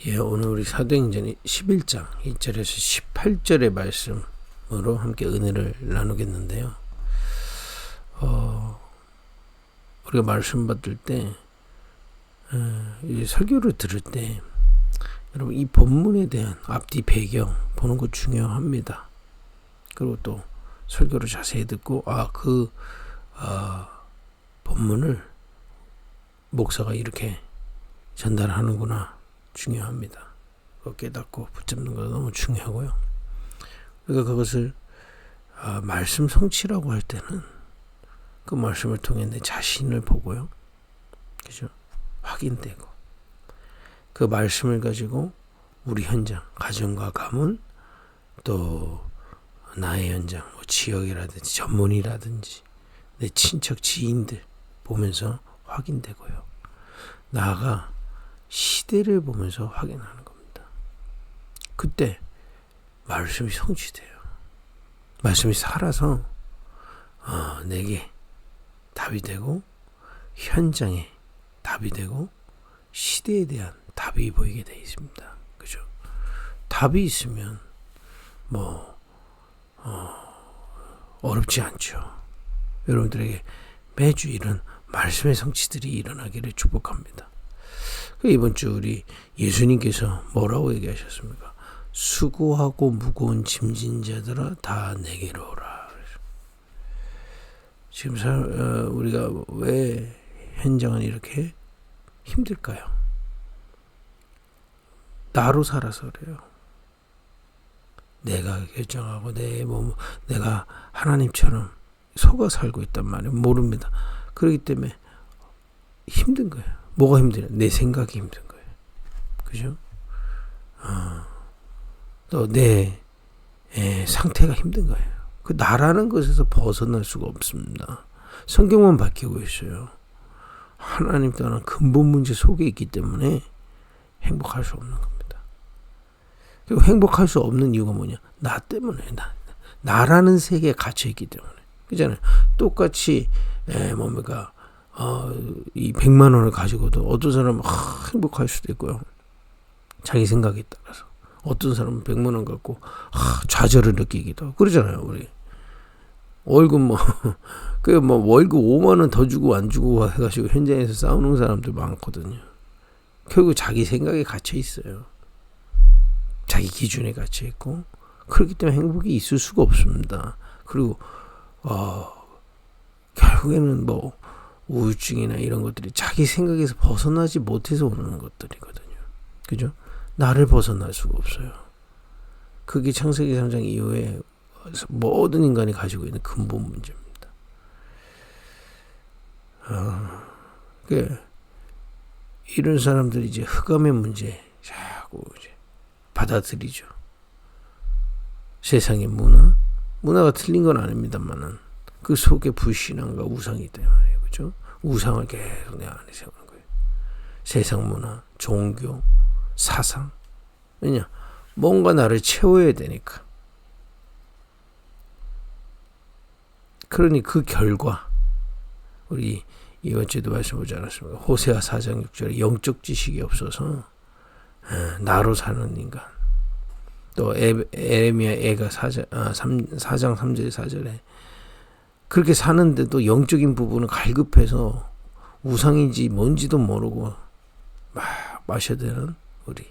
예, 오늘 우리 사도행전 11장 1절에서 18절의 말씀으로 함께 은혜를 나누겠는데요. 우리가 말씀 받을 때, 설교를 들을 때, 여러분 이 본문에 대한 앞뒤 배경 보는 거 중요합니다. 그리고 또 설교를 자세히 듣고, 본문을 목사가 이렇게 전달하는구나. 중요합니다. 깨닫고 붙잡는 거 너무 중요하고요. 그러니까 그것을 말씀 성취라고 할 때는 그 말씀을 통해 내 자신을 보고요. 그죠? 확인되고 그 말씀을 가지고 우리 현장, 가정과 가문, 또 나의 현장, 뭐 지역이라든지 전문이라든지 내 친척, 지인들 보면서 확인되고요. 나아가 시대를 보면서 확인하는 겁니다. 그때 말씀이 성취돼요. 말씀이 살아서 내게 답이 되고 현장에 답이 되고 시대에 대한 답이 보이게 되어 있습니다. 그죠? 답이 있으면 어렵지 않죠. 여러분들에게 매주 이런 말씀의 성취들이 일어나기를 축복합니다. 이번 주 우리 예수님께서 뭐라고 얘기하셨습니까? 수고하고 무거운 짐진 자들아 다 내게로 오라. 지금 우리가 왜 현장은 이렇게 힘들까요? 나로 살아서 그래요. 내가 결정하고 내가 하나님처럼 속아 살고 있단 말이에요. 모릅니다. 그렇기 때문에 힘든 거예요. 뭐가 힘들어요? 내 생각이 힘든 거예요. 그죠? 또 내 상태가 힘든 거예요. 그 나라는 것에서 벗어날 수가 없습니다. 성경만 밝히고 있어요. 하나님 떠난 근본 문제 속에 있기 때문에 행복할 수 없는 겁니다. 그리고 행복할 수 없는 이유가 뭐냐? 나 때문에. 나라는 세계에 갇혀 있기 때문에. 그잖아요. 똑같이 이 100만 원을 가지고도 어떤 사람은 행복할 수도 있고요. 자기 생각에 따라서. 어떤 사람은 100만 원 갖고 좌절을 느끼기도 하고 그러잖아요. 우리 월급 월급 5만 원 더 주고 안 주고 해가지고 현장에서 싸우는 사람들 많거든요. 결국 자기 생각에 갇혀 있어요. 자기 기준에 갇혀 있고 그렇기 때문에 행복이 있을 수가 없습니다. 그리고 결국에는 우울증이나 이런 것들이 자기 생각에서 벗어나지 못해서 오는 것들이거든요. 그죠? 나를 벗어날 수가 없어요. 그게 창세기 3장 이후에 모든 인간이 가지고 있는 근본 문제입니다. 이런 사람들이 이제 흑암의 문제 자꾸 이제 받아들이죠. 세상의 문화가 틀린 건 아닙니다만은 그 속에 불신앙과 우상이 때문에 그죠? 우상을 계속 내 안에 세우는 거예요. 세상 문화, 종교, 사상. 왜냐? 뭔가 나를 채워야 되니까. 그러니 그 결과 우리 이번 주에도 말씀보지 않았습니까? 호세아 4장 6절에 영적 지식이 없어서 나로 사는 인간. 또 에레미야 애가 4장 3절 4절에 그렇게 사는데도 영적인 부분을 갈급해서 우상인지 뭔지도 모르고 막 마셔야 되는 우리.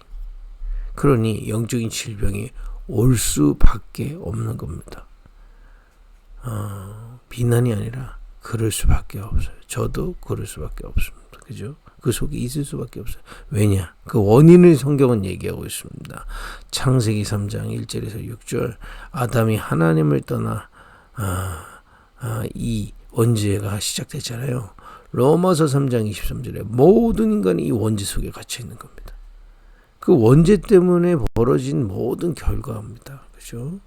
그러니 영적인 질병이 올 수밖에 없는 겁니다. 비난이 아니라 그럴 수밖에 없어요. 저도 그럴 수밖에 없습니다. 그죠? 그 속에 있을 수밖에 없어요. 왜냐? 그 원인을 성경은 얘기하고 있습니다. 창세기 3장 1절에서 6절 아담이 하나님을 떠나 이 원죄가 시작됐잖아요. 로마서 3장 23절에 모든 인간이 이 원죄 속에 갇혀 있는 겁니다. 그 원죄 때문에 벌어진 모든 결과입니다. 그죠?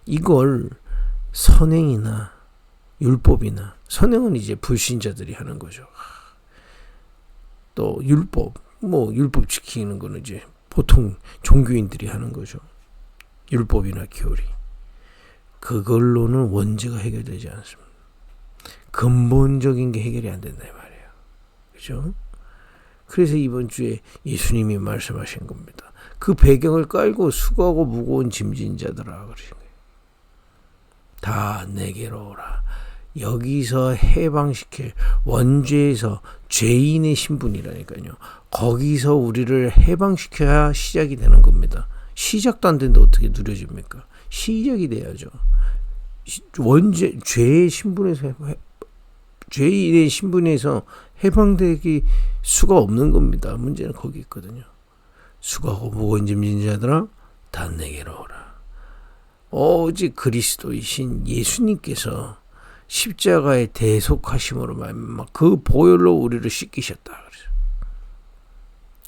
이걸 선행이나 율법이나 선행은 이제 불신자들이 하는 거죠. 또 율법 지키는 거는 이제 보통 종교인들이 하는 거죠. 율법이나 교리. 그걸로는 원죄가 해결되지 않습니다. 근본적인 게 해결이 안 된다 이 말이에요. 그죠? 그래서 이번 주에 예수님이 말씀하신 겁니다. 그 배경을 깔고 수고하고 무거운 짐진 자들아 그러신 거예요. 다 내게로 오라. 여기서 해방시킬 원죄에서 죄인의 신분이라니까요. 거기서 우리를 해방시켜야 시작이 되는 겁니다. 시작도 안 되는데 어떻게 누려집니까? 시작이 돼야죠. 죄의 신분에서 죄인의 신분에서 해방되기 수가 없는 겁니다. 문제는 거기 있거든요. 수고하고 무거운 짐진 자들아 다 내게로 오라. 오직 그리스도이신 예수님께서 십자가의 대속하심으로 말미암아 그 보혈로 우리를 씻기셨다. 그래서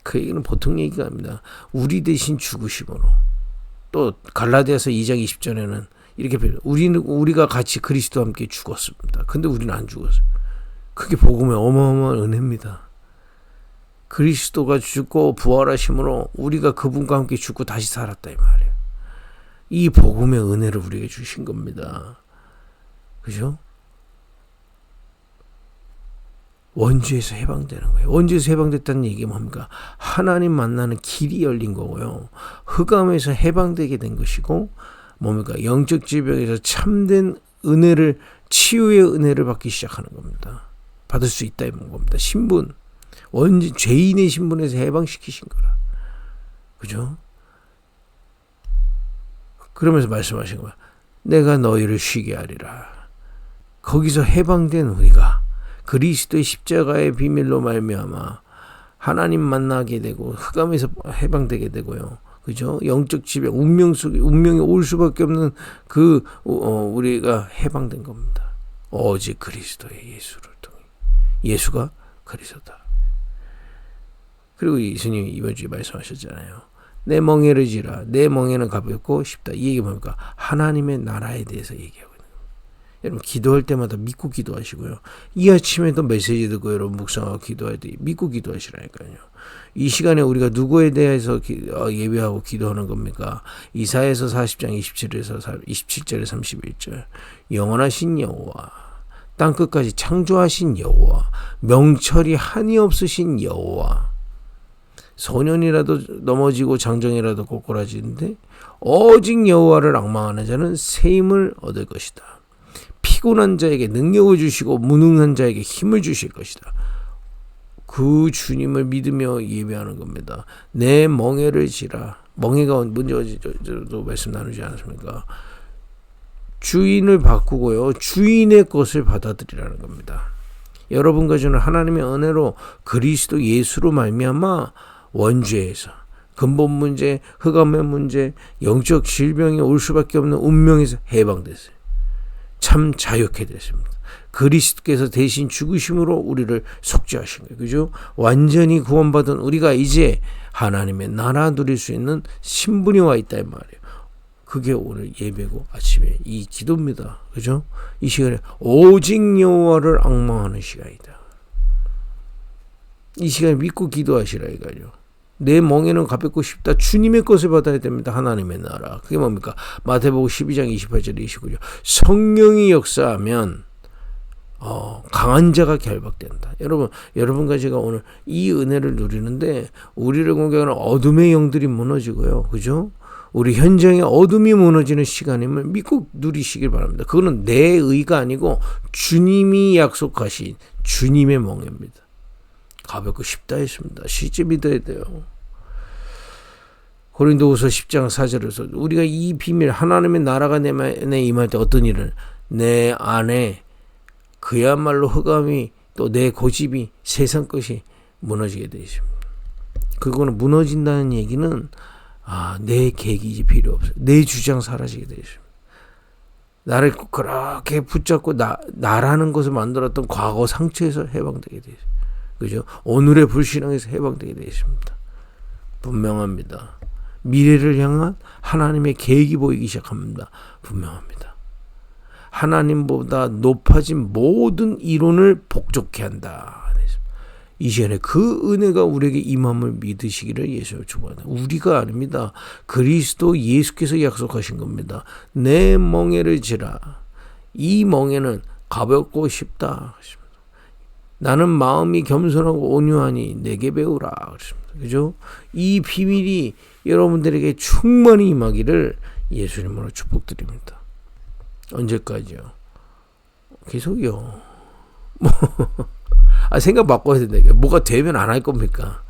그 얘기는 보통 얘기가 아닙니다. 우리 대신 죽으심으로. 또 갈라디아서 2장 20절에는 이렇게 표현해요. 우리가 같이 그리스도와 함께 죽었습니다. 근데 우리는 안 죽었어요. 그게 복음의 어마어마한 은혜입니다. 그리스도가 죽고 부활하심으로 우리가 그분과 함께 죽고 다시 살았다 이 말이에요. 이 복음의 은혜를 우리에게 주신 겁니다. 그죠? 원죄에서 해방되는 거예요. 원죄에서 해방됐다는 얘기가 뭡니까? 하나님 만나는 길이 열린 거고요. 흑암에서 해방되게 된 것이고 뭡니까? 영적 질병에서 참된 은혜를 치유의 은혜를 받기 시작하는 겁니다. 받을 수 있다 이런 겁니다. 신분, 죄인의 신분에서 해방시키신 거라. 그죠? 그러면서 말씀하신 거야. 내가 너희를 쉬게 하리라. 거기서 해방된 우리가 그리스도의 십자가의 비밀로 말미암아 하나님 만나게 되고 흑암에서 해방되게 되고요. 그죠? 영적 지배, 운명이 올 수밖에 없는 우리가 해방된 겁니다. 오직 그리스도의 예수를 통해. 예수가 그리스도다. 그리고 예수님이 이번 주에 말씀하셨잖아요. 내 멍에를 지라. 내 멍에는 가볍고 쉽다. 이 얘기 뭡니까? 하나님의 나라에 대해서 얘기하고 있는 겁니다. 여러분 기도할 때마다 믿고 기도하시고요. 이 아침에도 메시지 듣고 여러분 묵상하고 기도할 때 믿고 기도하시라니까요. 이 시간에 우리가 누구에 대해서 예배하고 기도하는 겁니까? 이사야서 40장 27절에 31절. 영원하신 여호와, 땅끝까지 창조하신 여호와, 명철이 한이 없으신 여호와. 소년이라도 넘어지고 장정이라도 꼬꾸라지는데 오직 여호와를 앙망하는 자는 새 힘을 얻을 것이다. 피곤한 자에게 능력을 주시고 무능한 자에게 힘을 주실 것이다. 그 주님을 믿으며 예배하는 겁니다. 내 멍에를 지라. 멍에가 문제도 말씀 나누지 않았습니까? 주인을 바꾸고요. 주인의 것을 받아들이라는 겁니다. 여러분과 저는 하나님의 은혜로 그리스도 예수로 말미암아 원죄에서 근본 문제, 흑암의 문제, 영적 질병이 올 수밖에 없는 운명에서 해방됐어요. 참 자유케 됐습니다. 그리스도께서 대신 죽으심으로 우리를 속죄하신 거예요. 그죠? 완전히 구원받은 우리가 이제 하나님의 나라 누릴 수 있는 신분이 와 있다 이 말이에요. 그게 오늘 예배고 아침에 이 기도입니다. 그죠? 이 시간에 오직 여호와를 앙망하는 시간이다. 이 시간에 믿고 기도하시라 이거요. 내 멍에는 가볍고 쉽다. 주님의 것을 받아야 됩니다. 하나님의 나라. 그게 뭡니까? 마태복음 12장 28절 29절. 성령이 역사하면 강한 자가 결박된다. 여러분과 제가 오늘 이 은혜를 누리는데 우리를 공격하는 어둠의 영들이 무너지고요. 그죠? 우리 현장에 어둠이 무너지는 시간임을 믿고 누리시길 바랍니다. 그거는 내 의가 아니고 주님이 약속하신 주님의 멍에입니다. 가볍고 쉽다 했습니다. 실제 믿어야 돼요. 고린도후서 10장 4절에서 우리가 이 비밀 하나님의 나라가 내 안에 임할 때 어떤 일을 내 안에 그야말로 흑암이 또 내 고집이 세상 것이 무너지게 되어 있습니다. 그거는 무너진다는 얘기는 내 계획이 필요 없어요. 내 주장 사라지게 되어 있습니다. 나를 그렇게 붙잡고 나라는 것을 만들었던 과거 상처에서 해방되게 되어 있습니다. 그죠? 오늘의 불신앙에서 해방되게 되어 있습니다. 분명합니다. 미래를 향한 하나님의 계획이 보이기 시작합니다. 분명합니다. 하나님보다 높아진 모든 이론을 복종케 한다. 이 시간에 그 은혜가 우리에게 임함을 믿으시기를 예수를 축원합니다. 우리가 아닙니다. 그리스도 예수께서 약속하신 겁니다. 내 멍에를 지라. 이 멍에는 가볍고 쉽다. 나는 마음이 겸손하고 온유하니 내게 배우라. 그렇습니다. 그죠? 이 비밀이 여러분들에게 충만히 임하기를 예수님으로 축복드립니다. 언제까지요? 계속이요. 생각 바꿔야 된다. 뭐가 되면 안 할 겁니까?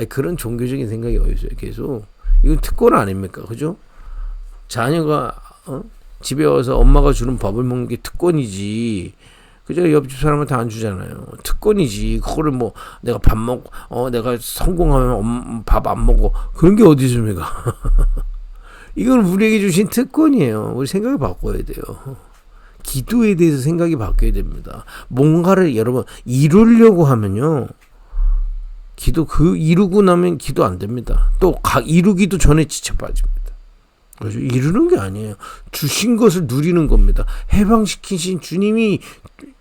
그런 종교적인 생각이 어디 있어요? 계속. 이건 특권 아닙니까? 그죠? 자녀가 집에 와서 엄마가 주는 밥을 먹는 게 특권이지. 그죠? 옆집 사람한테 안 주잖아요. 특권이지. 그거를 뭐 내가 밥 먹고 내가 성공하면 밥 안 먹고 그런 게 어디 있습니까? 이건 우리에게 주신 특권이에요. 우리 생각을 바꿔야 돼요. 기도에 대해서 생각이 바뀌어야 됩니다. 뭔가를 여러분 이루려고 하면요. 이루고 나면 기도 안 됩니다. 또 이루기도 전에 지쳐 빠집니다. 그렇죠? 이루는 게 아니에요. 주신 것을 누리는 겁니다. 해방시키신 주님이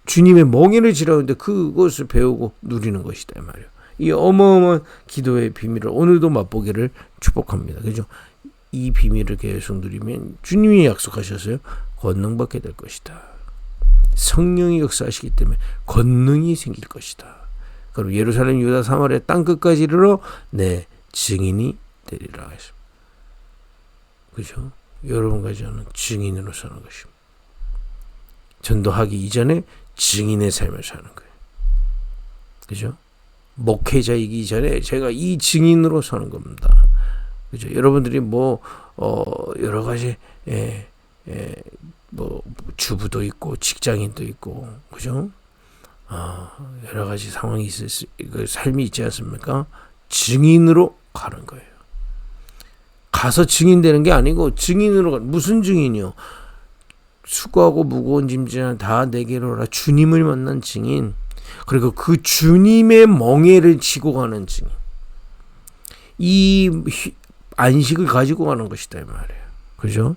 주님의 멍에를 지라는데 그것을 배우고 누리는 것이다 말이에요. 이 어마어마한 기도의 비밀을 오늘도 맛보기를 축복합니다. 그죠? 이 비밀을 계속 누리면 주님이 약속하셨어요. 권능받게 될 것이다. 성령이 역사하시기 때문에 권능이 생길 것이다. 그럼 예루살렘, 유다, 사마리아 땅 끝까지 이르러 내 증인이 되리라 했습니다. 그죠? 여러분과 저는 증인으로 사는 것입니다. 전도하기 이전에 증인의 삶을 사는 거예요. 그죠? 목회자이기 전에 제가 이 증인으로 사는 겁니다. 그죠? 여러분들이 여러 가지 주부도 있고 직장인도 있고 그죠? 여러 가지 상황이 삶이 있지 않습니까? 증인으로 가는 거예요. 가서 증인되는 게 아니고 증인으로 무슨 증인이요? 수고하고 무거운 짐진 다 내게로 오라. 주님을 만난 증인. 그리고 그 주님의 멍에를 지고 가는 증인. 이 안식을 가지고 가는 것이다 이 말이에요. 그죠?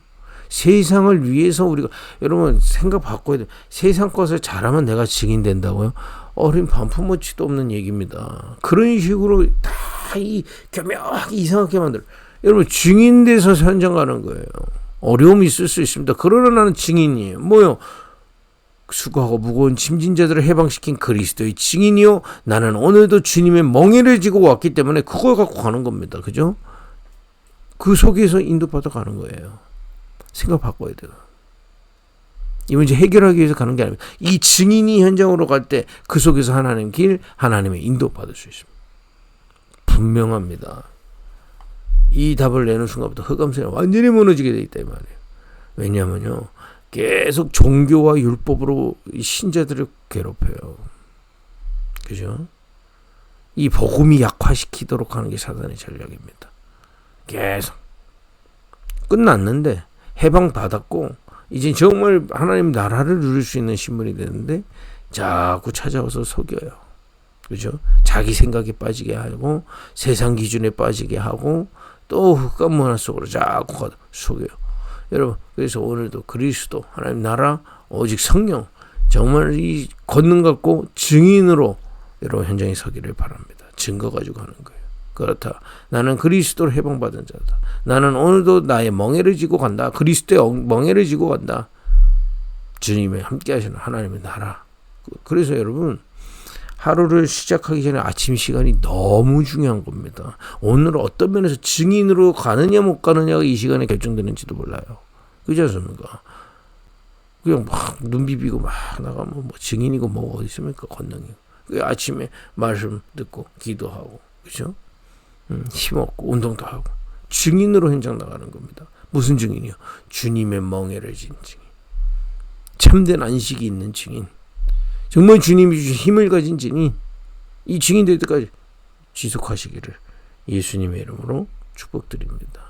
세상을 위해서 우리가 여러분 생각 바꿔야 돼요. 세상 것을 잘하면 내가 증인 된다고요? 어린 반품어치도 없는 얘기입니다. 그런 식으로 다 교묘하게 이상하게 만들어. 여러분 증인돼서 현장 가는 거예요. 어려움이 있을 수 있습니다. 그러나 나는 증인이에요. 뭐요? 수고하고 무거운 짐진 자들을 해방시킨 그리스도의 증인이요. 나는 오늘도 주님의 멍에를 지고 왔기 때문에 그걸 갖고 가는 겁니다. 그죠? 그 속에서 인도받아 가는 거예요. 생각 바꿔야 돼요. 이 문제 해결하기 위해서 가는 게 아닙니다. 이 증인이 현장으로 갈 때 그 속에서 하나님 길, 하나님의 인도받을 수 있습니다. 분명합니다. 이 답을 내는 순간부터 흑암세가 완전히 무너지게 돼 있다 이 말이에요. 왜냐하면요. 계속 종교와 율법으로 신자들을 괴롭혀요. 그죠? 이 복음이 약화시키도록 하는 게 사단의 전략입니다. 계속. 끝났는데 해방받았고 이제 정말 하나님 나라를 누릴 수 있는 신분이 되는데 자꾸 찾아와서 속여요. 그죠? 자기 생각에 빠지게 하고 세상 기준에 빠지게 하고 또 흑암 문화 속으로 자꾸 속여요. 여러분 그래서 오늘도 그리스도 하나님 나라 오직 성령 정말 이 권능 갖고 증인으로 여러분 현장에 서기를 바랍니다. 증거 가지고 하는 거예요. 그렇다. 나는 그리스도로 해방받은 자다. 나는 오늘도 나의 멍에를 지고 간다. 그리스도의 멍에를 지고 간다. 주님의 함께 하시는 하나님의 나라. 그래서 여러분 하루를 시작하기 전에 아침 시간이 너무 중요한 겁니다. 오늘 어떤 면에서 증인으로 가느냐 못 가느냐가 이 시간에 결정되는지도 몰라요. 그렇지 않습니까? 그냥 막 눈 비비고 막 나가면 뭐 증인이고 뭐 어디 있습니까? 권능이. 아침에 말씀 듣고 기도하고 그렇죠? 힘없고 운동도 하고 증인으로 현장 나가는 겁니다. 무슨 증인이요? 주님의 멍에를 진 증인. 참된 안식이 있는 증인. 정말 주님이 주신 힘을 가진 증인. 이 증인 될 때까지 지속하시기를 예수님의 이름으로 축복드립니다.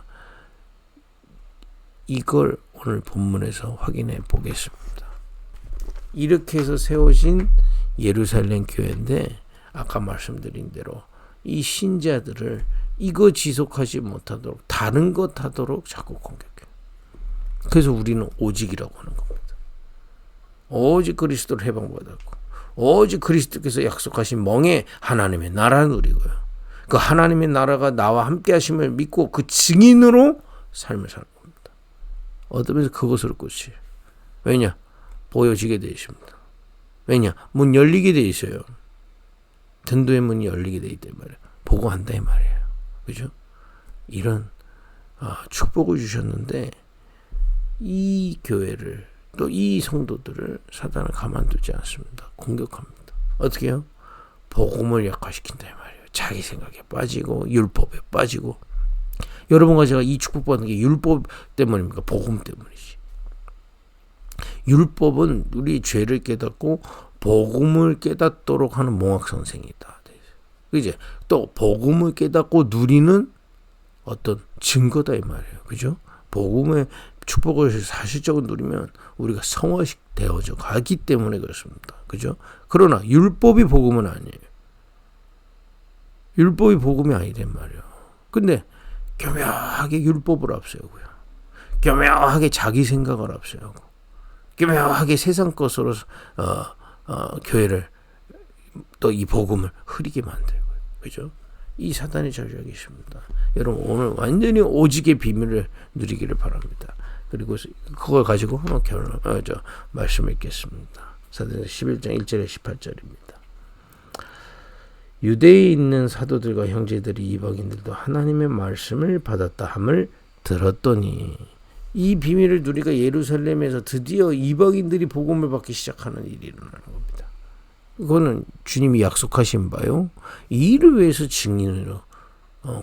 이걸 오늘 본문에서 확인해 보겠습니다. 이렇게 해서 세워진 예루살렘 교회인데 아까 말씀드린 대로 이 신자들을 이거 지속하지 못하도록 다른 것 하도록 자꾸 공격해요. 그래서 우리는 오직이라고 하는 겁니다. 오직 그리스도를 해방받았고 오직 그리스도께서 약속하신 멍에 하나님의 나라 누리고요. 그 하나님의 나라가 나와 함께 하심을 믿고 그 증인으로 삶을 사는 겁니다. 어떤 면에서 그것으로 끝이에요. 왜냐? 보여지게 되어 있습니다. 왜냐? 문 열리게 되어 있어요. 전도의 문이 열리게 돼 있단 말이에요. 보고한다 이 말이에요. 그죠? 이런 축복을 주셨는데 이 교회를 또 이 성도들을 사단은 가만두지 않습니다. 공격합니다. 어떻게 해요? 복음을 약화시킨다 이 말이에요. 자기 생각에 빠지고 율법에 빠지고. 여러분과 제가 이 축복받는 게 율법 때문입니까? 복음 때문이지. 율법은 우리 죄를 깨닫고 복음을 깨닫도록 하는 몽학선생이다. 이제 또 복음을 깨닫고 누리는 어떤 증거다 이 말이에요. 그죠? 복음의 축복을 사실적으로 누리면 우리가 성화되어져 가기 때문에 그렇습니다. 그죠? 그러나 율법이 복음은 아니에요. 율법이 복음이 아니란 말이에요. 근데 교묘하게 율법을 앞세우고요. 교묘하게 자기 생각을 앞세우고 교묘하게 세상 것으로 교회를 또 이 복음을 흐리게 만들고요. 그죠? 이 사단의 저주가 있습니다. 여러분 오늘 완전히 오직의 비밀을 누리기를 바랍니다. 그리고 그걸 가지고 말씀을 읽겠습니다. 사도행전 11장 1절에 18절입니다. 유대에 있는 사도들과 형제들이 이방인들도 하나님의 말씀을 받았다 함을 들었더니 이 비밀을 누리가 예루살렘에서 드디어 이방인들이 복음을 받기 시작하는 일이 일어나는 겁니다. 이거는 주님이 약속하신 바요. 이 일을 위해서 증인으로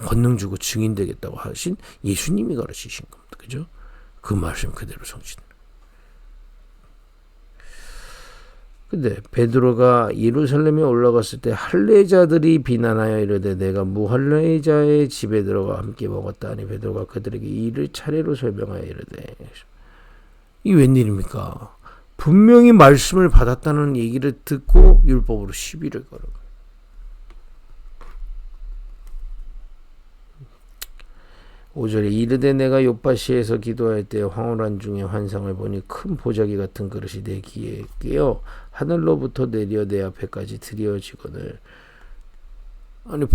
권능 주고 증인 되겠다고 하신 예수님이 가르치신 겁니다. 그죠? 그 말씀 그대로 성취. 근데 베드로가 예루살렘에 올라갔을 때 할례자들이 비난하여 이르되 내가 무할례자의 집에 들어가 함께 먹었다 하니 베드로가 그들에게 이 일을 차례로 설명하여 이르되 이 웬일입니까? 분명히 말씀을 받았다는 얘기를 듣고 율법으로 시비를 걸어. 5절에 이르되 내가 요파시에서 기도할 때 황홀한 중에 환상을 보니 큰 보자기 같은 그릇이 내 귀에 끼어 하늘로부터 내려 내 앞에까지 드려지거늘. 아니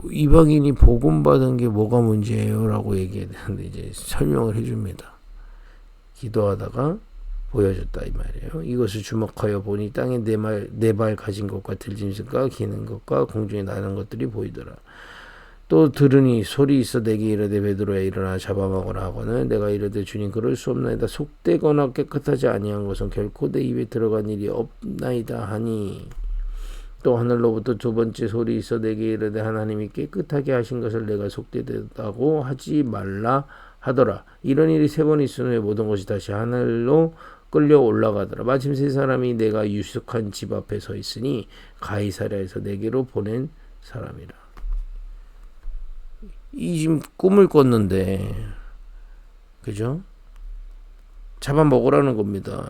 이방인이 복음 받은 게 뭐가 문제예요? 라고 얘기했는데 이제 설명을 해줍니다. 기도하다가 보여줬다 이 말이에요. 이것을 주목하여 보니 땅에 네 발 가진 것과 들짐승과 기는 것과 공중에 나는 것들이 보이더라. 또 들으니 소리 있어 내게 이르되 베드로야 일어나 잡아먹으라 하거늘 내가 이르되 주님 그럴 수 없나이다. 속되거나 깨끗하지 아니한 것은 결코 내 입에 들어간 일이 없나이다 하니 또 하늘로부터 두 번째 소리 있어 내게 이르되 하나님이 깨끗하게 하신 것을 내가 속되다고 하지 말라 하더라. 이런 일이 세 번 있은 후에 모든 것이 다시 하늘로 끌려 올라가더라. 마침 세 사람이 내가 유숙한 집 앞에 서 있으니 가이사랴에서 내게로 보낸 사람이라. 이 지금 꿈을 꿨는데 그죠? 잡아먹으라는 겁니다.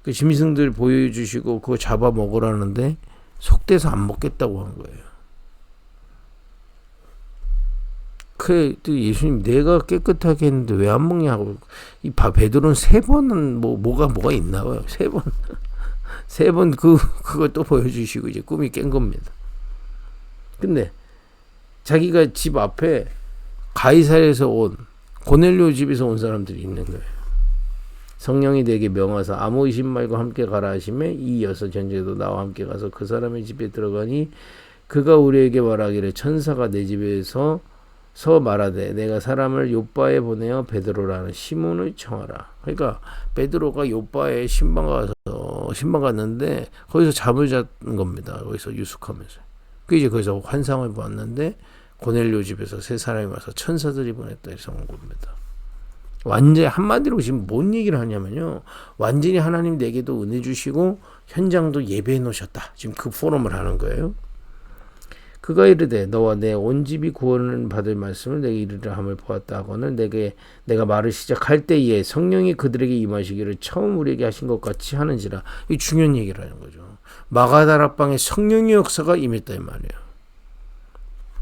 그 짐승들 보여주시고 그거 잡아먹으라는데 속돼서 안 먹겠다고 한 거예요. 그 예수님 내가 깨끗하게 했는데 왜 안 먹냐고. 이 베드로는 세 번은 뭐가 있나 봐요. 세 번 그걸 또 보여주시고 이제 꿈이 깬 겁니다. 근데 자기가 집 앞에 가이사랴에서 온 고넬료 집에서 온 사람들이 있는 거예요. 성령이 내게 명하사 아무 의심 말고 함께 가라 하시매 이 여섯 형제도 나와 함께 가서 그 사람의 집에 들어가니 그가 우리에게 말하기를 천사가 내 집에서 말하되 내가 사람을 요빠에 보내어 베드로라는 시몬을 청하라. 그러니까 베드로가 요빠에 신방 갔는데 거기서 잠을 잔 겁니다. 거기서 유숙하면서. 그 이제 거기서 환상을 보았는데 고넬료 집에서 세 사람이 와서 천사들이 보냈다 해서 온 겁니다. 완전히 한마디로 지금 뭔 얘기를 하냐면요. 완전히 하나님 내게도 은혜 주시고 현장도 예배해 놓으셨다. 지금 그 포럼을 하는 거예요. 그가 이르되 너와 내 온 집이 구원을 받을 말씀을 내게 이르라 함을 보았다 하거늘 내가 말을 시작할 때에 성령이 그들에게 임하시기를 처음 우리에게 하신 것 같이 하는지라. 이 중요한 얘기를 하는 거죠. 마가다락방에 성령의 역사가 임했다 이 말이에요.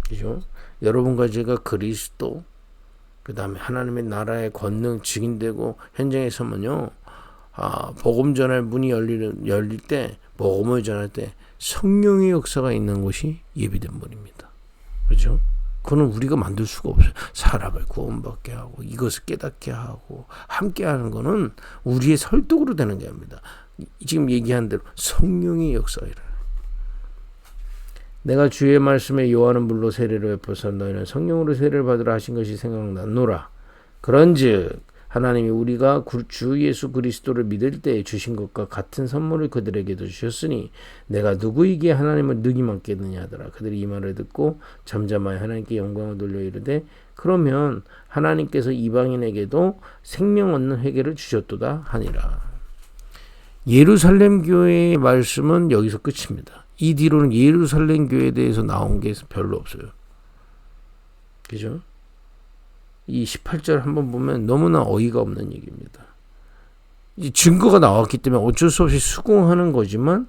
그죠? 여러분과 제가 그리스도 그 다음에 하나님의 나라의 권능 증인되고 현장에 서면요. 복음 전할 문이 열릴 때 복음을 전할 때 성령의 역사가 있는 곳이 예비된 문입니다. 그렇죠? 그건 우리가 만들 수가 없어요. 사람을 구원받게 하고 이것을 깨닫게 하고 함께 하는 거는 우리의 설득으로 되는 게 아닙니다. 지금 얘기한 대로 성령의 역사가 일어나요. 내가 주의 말씀에 요한은 물로 세례를 베푸사 너희는 성령으로 세례를 받으라 하신 것이 생각나노라. 그런즉 하나님이 우리가 주 예수 그리스도를 믿을 때에 주신 것과 같은 선물을 그들에게도 주셨으니 내가 누구에게 하나님을 능히 맡겠느냐 하더라. 그들이 이 말을 듣고 잠잠하여 하나님께 영광을 돌려 이르되 그러면 하나님께서 이방인에게도 생명 얻는 회개를 주셨도다 하니라. 예루살렘 교회의 말씀은 여기서 끝입니다. 이 뒤로는 예루살렘 교회에 대해서 나온 게 별로 없어요. 그죠? 이 18절 한번 보면 너무나 어이가 없는 얘기입니다. 이 증거가 나왔기 때문에 어쩔 수 없이 수긍하는 거지만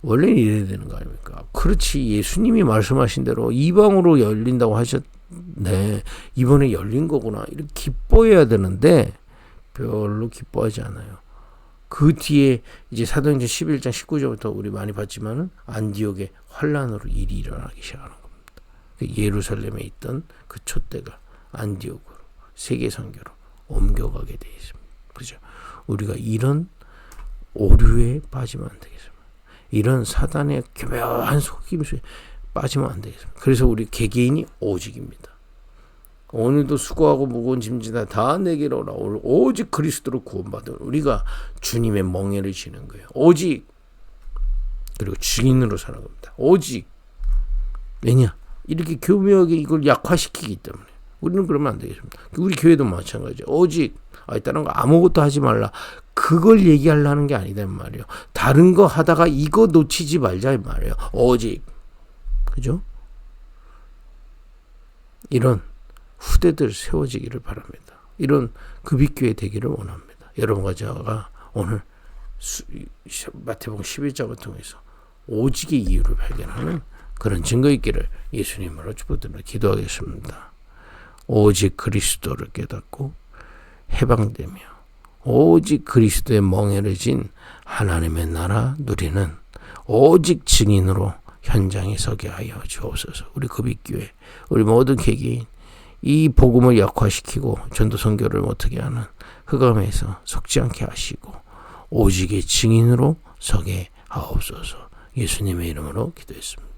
원래는 이래야 되는 거 아닙니까? 그렇지, 예수님이 말씀하신 대로 이방으로 열린다고 하셨네. 이번에 열린 거구나. 이렇게 기뻐해야 되는데 별로 기뻐하지 않아요. 그 뒤에 이제 사도행전 11장 19절부터 우리 많이 봤지만은 안디옥의 환란으로 일이 일어나기 시작하는 겁니다. 예루살렘에 있던 그 촛대가 안디옥으로 세계 선교로 옮겨가게 되어 있습니다. 그죠? 우리가 이런 오류에 빠지면 안 되겠습니다. 이런 사단의 교묘한 속임수에 빠지면 안 되겠습니다. 그래서 우리 개개인이 오직입니다. 오늘도 수고하고 무거운 짐지다 다 내게로 오라. 오직 그리스도로 구원받은 우리가 주님의 멍에를 지는 거예요. 오직. 그리고 증인으로 사는 겁니다. 오직. 왜냐? 이렇게 교묘하게 이걸 약화시키기 때문에. 우리는 그러면 안 되겠습니다. 우리 교회도 마찬가지죠. 오직. 다른 거 아무것도 하지 말라. 그걸 얘기하려는 게 아니다 말이에요. 다른 거 하다가 이거 놓치지 말자 말이에요. 오직. 그죠? 이런 후대들 세워지기를 바랍니다. 이런 급입교회 되기를 원합니다. 여러분과 제가 오늘 마태복음 11장을 통해서 오직의 이유를 발견하는 그런 증거 있기를 예수님으로 축복드리며 기도하겠습니다. 오직 그리스도를 깨닫고 해방되며 오직 그리스도의 멍에를 진 하나님의 나라 누리는 오직 증인으로 현장에 서게 하여 주옵소서. 우리 급입교회, 우리 모든 개개인 이 복음을 약화시키고 전도 선교를 못하게 하는 흑암에서 속지 않게 하시고 오직의 증인으로 서게 하옵소서. 예수님의 이름으로 기도했습니다.